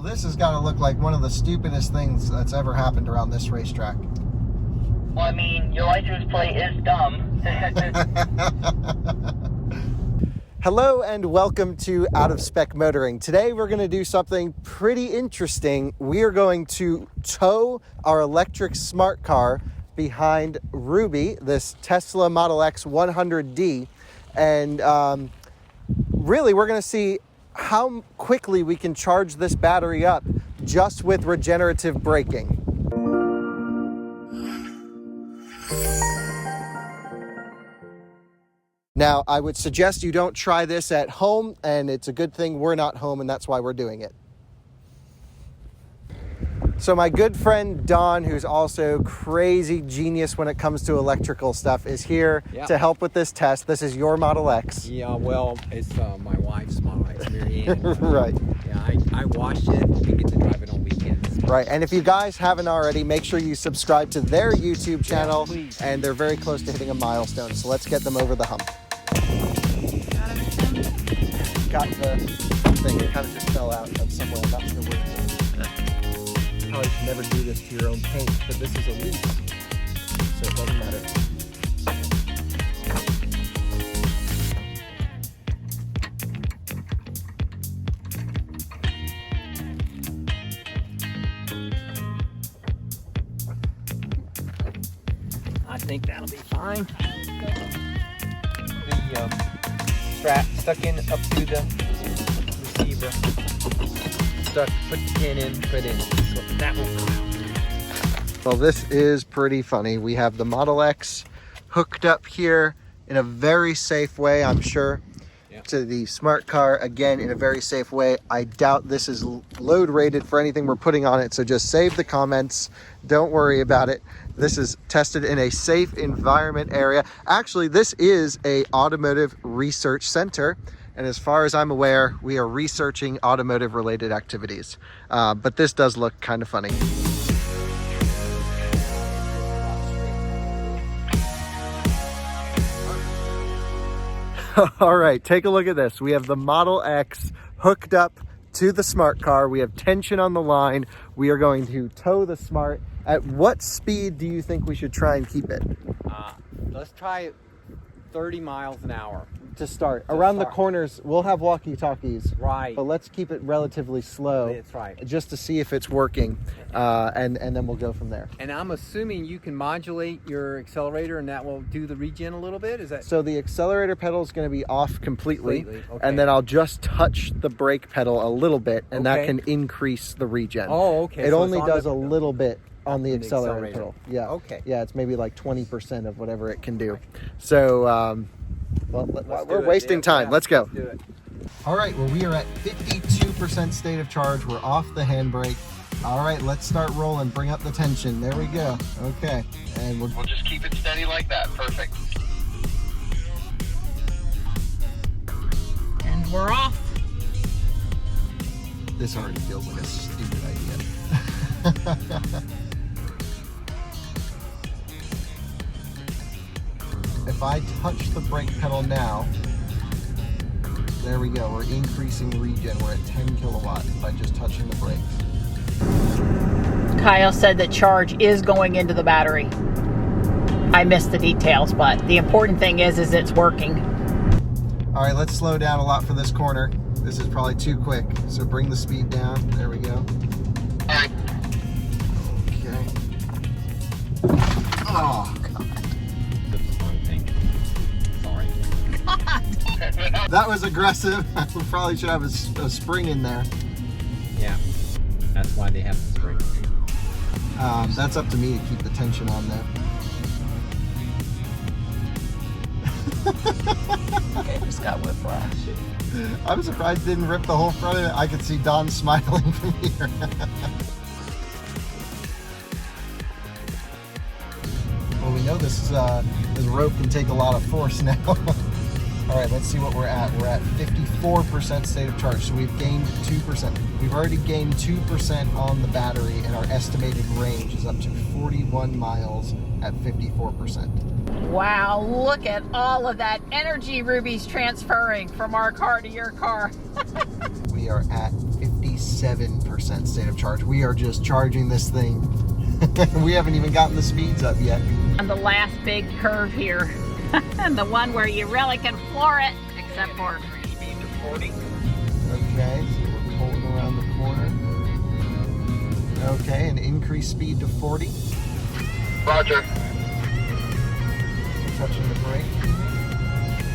this has got to look like one of the stupidest things that's ever happened around this racetrack. Well, I mean, your license plate is dumb. Hello and welcome to Out of Spec Motoring. Today we're going to do something pretty interesting. We are going to tow our electric smart car behind Ruby, this Tesla Model X 100D. And really we're going to see how quickly we can charge this battery up just with regenerative braking. Now, I would suggest you don't try this at home, and it's a good thing we're not home, and that's why we're doing it. So my good friend Don, who's also crazy genius when it comes to electrical stuff, is here to help with this test. This is your Model X. Yeah, well, it's my wife's Model X, Marianne. Right. Yeah, I washed it. We get to drive it on weekends. Right, and if you guys haven't already, make sure you subscribe to their YouTube channel, and they're very close to hitting a milestone, so let's get them over the hump. Got the thing, it kind of just fell out of somewhere, I'm not sure where it is. Probably should never do this to your own paint, but this is a lease, so it doesn't matter. I think that'll be fine. The strap stuck in up to the receiver. Put the pin in, put in. So that will come out. Well, this is pretty funny. We have the Model X hooked up here in a very safe way, I'm sure, to the smart car, again, in a very safe way. I doubt this is load rated for anything we're putting on it, so just save the comments. Don't worry about it. This is tested in a safe environment area. Actually, this is a automotive research center. And as far as I'm aware, we are researching automotive related activities. But this does look kind of funny. All right, take a look at this. We have the Model X hooked up to the smart car. We have tension on the line. We are going to tow the smart. At what speed do you think we should try and keep it? Let's try 30 miles an hour. To start. Around the corners, we'll have walkie-talkies. Right. But let's keep it relatively slow. That's right. Just to see if it's working, and then we'll go from there. And I'm assuming you can modulate your accelerator and that will do the regen a little bit? Is that so? The accelerator pedal is going to be off completely. Okay. And then I'll just touch the brake pedal a little bit, and that can increase the regen. Oh, okay. It only does a little bit on the accelerator pedal. Yeah. Okay. Yeah, it's maybe like 20% of whatever it can do. So, well, we're wasting time. Let's go. Let's do it. All right, well, we are at 52% state of charge. We're off the handbrake. All right, let's start rolling. Bring up the tension. There we go. Okay, and we'll We'll just keep it steady like that. Perfect. And we're off. This already feels like a stupid idea. If I touch the brake pedal now, there we go. We're increasing regen. We're at 10 kilowatts by just touching the brakes. Kyle said that charge is going into the battery. I missed the details, but the important thing is it's working. All right, let's slow down a lot for this corner. This is probably too quick, so bring the speed down. There we go. Okay. Oh, that was aggressive. We probably should have a spring in there. Yeah, that's why they have the spring. That's up to me to keep the tension on there. Okay, just got whiplash. I'm surprised it didn't rip the whole front of it. I could see Don smiling from here. Well, we know this rope can take a lot of force now. All right, let's see what we're at. We're at 54% state of charge, so we've gained 2%. We've already gained 2% on the battery, and our estimated range is up to 41 miles at 54%. Wow, look at all of that energy Ruby's transferring from our car to your car. We are at 56 87% state of charge. We are just charging this thing. We haven't even gotten the speeds up yet. On the last big curve here, and the one where you really can floor it, except for Speed to 40. Okay, so we're pulling around the corner. Okay, and increase speed to 40. Roger. Touching the brake.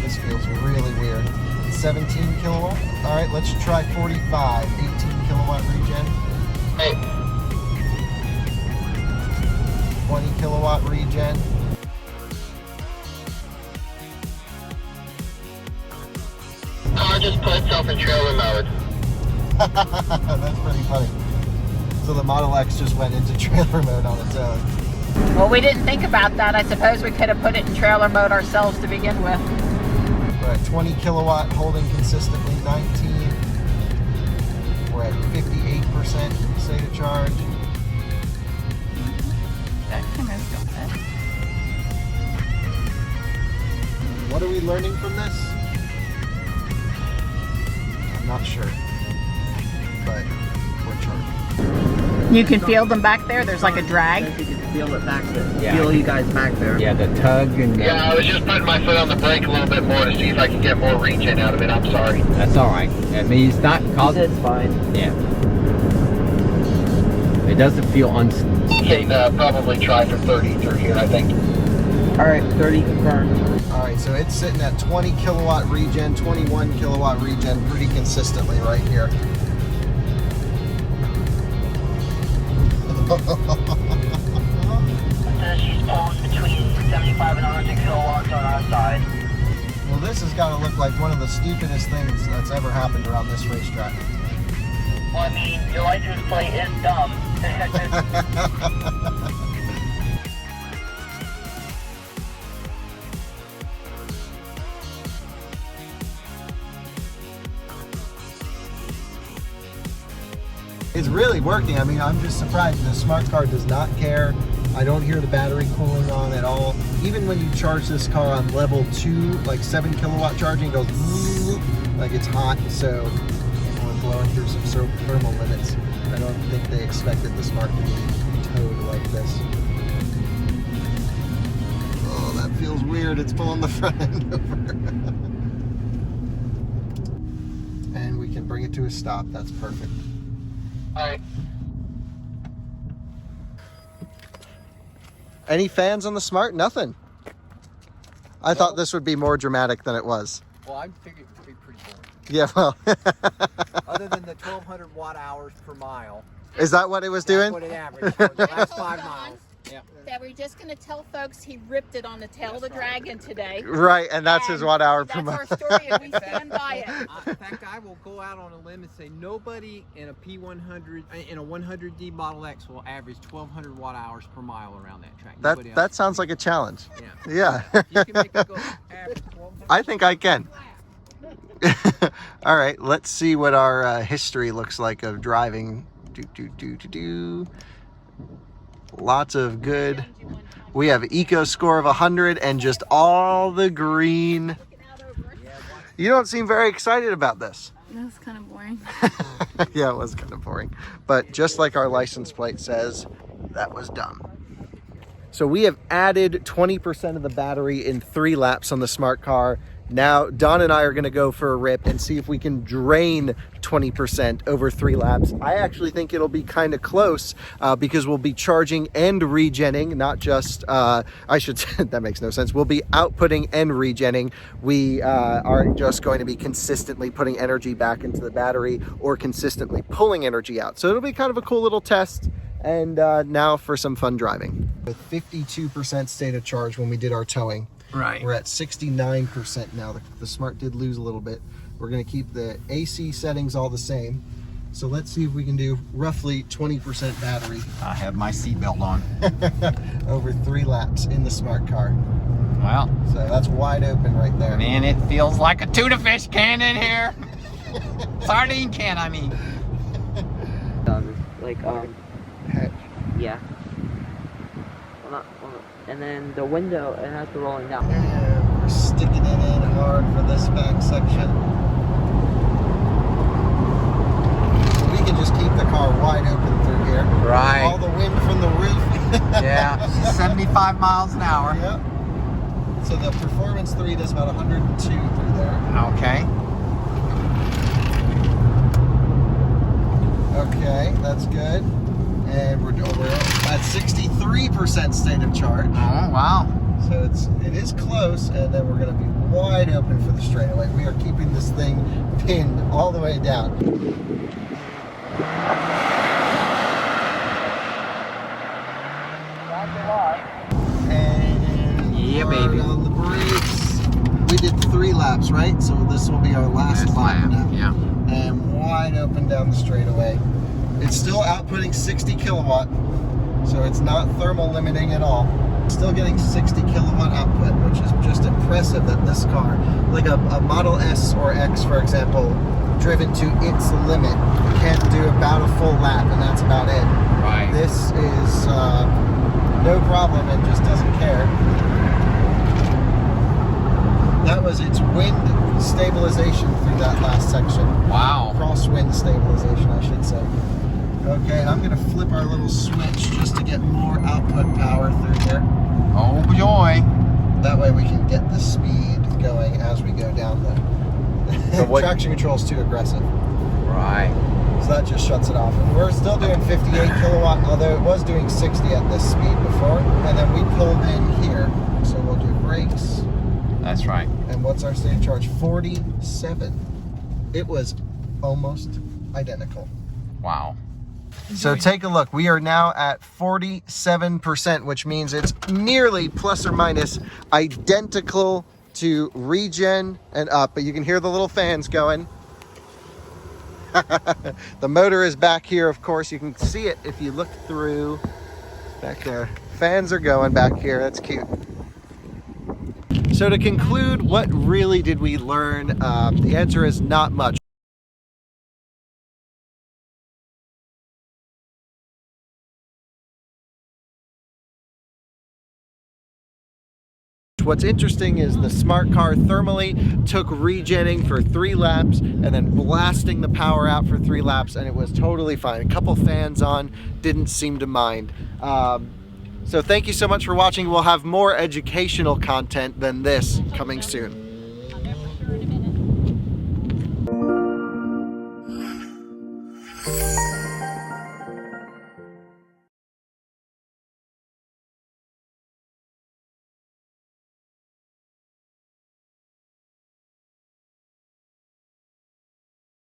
This feels really weird. 17 kilowatt. All right, let's try 45. 18 kilowatt regen. Hey, 20 kilowatt regen. car just put itself in trailer mode. That's pretty funny. So the Model X just went into trailer mode on its own. well, we didn't think about that. I suppose we could have put it in trailer mode ourselves to begin with. We're at 20 kilowatt, holding consistently 19. We're at 58% state of charge. That camera's still fit. What are we learning from this? I'm not sure, but we're charging. You can feel them back there. There's like a drag. You can feel it back there. Yeah. Feel you guys back there. Yeah, the tug and Yeah, I was just putting my foot on the brake a little bit more to see if I could get more regen out of it. I'm sorry. that's all right. I mean, it's not causing. It's fine. Yeah. It doesn't feel You can probably try for 30 through here, I think. All right, 30 confirmed. All right, so it's sitting at 20 kilowatt regen, 21 kilowatt regen pretty consistently right here. She's pulling between 75 and 100 kilowatts on our side. Well, this has got to look like one of the stupidest things that's ever happened around this racetrack. Well, I mean, your license plate is dumb. It's really working. I mean, I'm just surprised. The smart car does not care. I don't hear the battery cooling on at all. Even when you charge this car on level 2, like 7 kilowatt charging, it goes zzz, like it's hot. So we're blowing through some thermal limits. I don't think they expected the smart to be towed like this. Oh, that feels weird. It's pulling the front end over. And we can bring it to a stop. That's perfect. Alright. Any fans on the Smart? Nothing. I thought this would be more dramatic than it was. Well, I figured it would be pretty boring. Yeah, well. Other than the 1,200 watt hours per mile. Is that what it was That's doing? what it averaged for the last 5 miles. Yeah. That we're just going to tell folks he ripped it on the tail of the dragon today. Right, and that's his watt hour per That's mile. our story, and we stand by it. In fact, I will go out on a limb and say nobody in a P100, in a 100D Model X will average 1,200 watt hours per mile around that track. Nobody That else. sounds like a challenge. Yeah. Yeah. You can make it go average 1,200. I think I can. All right, let's see what our history looks like of driving. Lots of good. We have eco score of 100 and just all the green. You don't seem very excited about this. That's kind of boring. Yeah, it was kind of boring. But just like our license plate says, that was dumb. So we have added 20% of the battery in 3 laps on the smart car. Now, Don and I are gonna go for a rip and see if we can drain 20% over 3 laps. I actually think it'll be kind of close because we'll be charging and regenning, not just, I should say, that makes no sense. We'll be outputting and regenning. We aren't just going to be consistently putting energy back into the battery or consistently pulling energy out. So it'll be kind of a cool little test. And now for some fun driving. With 52% state of charge when we did our towing. Right. We're at 69% now. The Smart did lose a little bit. We're gonna keep the AC settings all the same. So let's see if we can do roughly 20% battery I have my seatbelt on. over 3 laps in the Smart car. Well, So that's wide open right there. man, it feels like a tuna fish can in here. Sardine can, I mean. Like, Heck. yeah. Well, and then the window, it has the rolling down. And we're sticking it in hard for this back section. We can just keep the car wide open through here. Right. All the wind from the roof. Yeah, she's 75 miles an hour. Yep. So the Performance 3 does about 102 through there. Okay. Okay, that's good. And we're at 63% state of charge. Oh, wow. So it is close, and then we're going to be wide open for the straightaway. We are keeping this thing pinned all the way down. And Yeah, hard baby. on the brakes. We did 3 laps, right? So this will be our last lap now. Yeah. And wide open down the straightaway. It's still outputting 60 kilowatt, so it's not thermal limiting at all. Still getting 60 kilowatt output, which is just impressive that this car, like a Model S or X, for example, driven to its limit, can do about a full lap, and that's about it. Right. This is no problem and just doesn't care. That was its wind stabilization through that last section. Wow. Crosswind stabilization, I should say. Okay, I'm going to flip our little switch just to get more output power through here. Oh, joy. That way we can get the speed going as we go down the... So what- Traction control is too aggressive. Right. So that just shuts it off. And we're still doing 58 kilowatt, although it was doing 60 at this speed before. And then we pulled in here. So we'll do brakes. That's right. And what's our state of charge? 47. It was almost identical. Wow. So take a look. We are now at 47%, which means it's nearly plus or minus identical to regen and up. But you can hear the little fans going. The motor is back here, of course. You can see it if you look through back there. Fans are going back here. That's cute. So to conclude, what really did we learn? The answer is not much. What's interesting is the smart car thermally took regenning for 3 laps and then blasting the power out for 3 laps, and it was totally fine. A couple fans on, didn't seem to mind. So thank you so much for watching. We'll have more educational content than this coming soon.